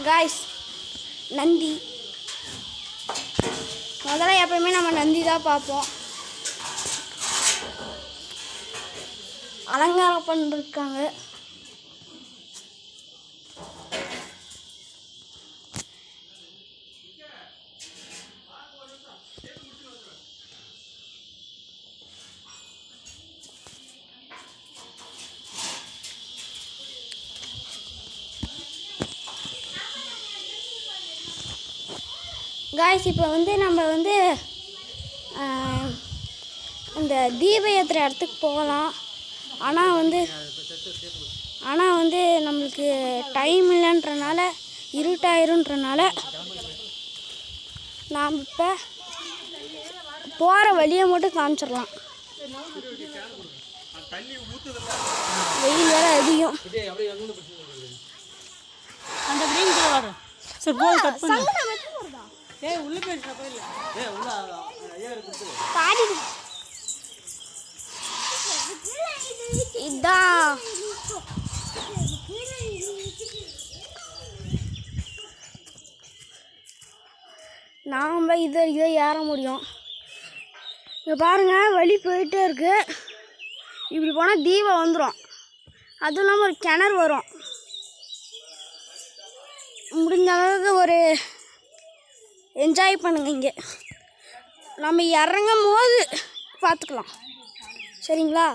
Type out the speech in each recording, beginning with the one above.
Guys Nandi முதல்ல எப்பயுமே நம்ம நந்தி தான் பார்ப்போம். அலங்காரம் பண்ணிருக்காங்க. காய்ஸ் இப்போ நம்ம இந்த தீப ஏற்றுற இடத்துக்கு போகலாம். ஆனால் நம்மளுக்கு டைம் இல்லைன்றனால இருட்டாயிருன்றனால நாம் இப்போ போகிற வழியை மட்டும் காமிச்சிடலாம். வெயில் வேறு அதிகம். இதான் நாம் இதை ஏற முடியும். இங்கே பாருங்கள், வழி போயிட்டே இருக்கு. இப்படி போனால் தீபம் வந்துடும். அதுவும் இல்லாமல் ஒரு கிணறு வரும். முடிஞ்ச அளவுக்கு ஒரு என்ஜாய் பண்ணுங்க. இங்கே நம்ம இறங்கும் போது பார்த்துக்கலாம், சரிங்களா?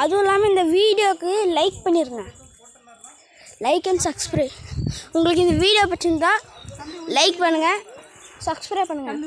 அதுவும் இல்லாமல் இந்த வீடியோவுக்கு லைக் பண்ணிடுங்க. Like and subscribe. உங்களுக்கு இந்த வீடியோ பிடிச்சிருந்தா லைக் பண்ணுங்கள், சப்ஸ்கிரைப் பண்ணுங்கள்.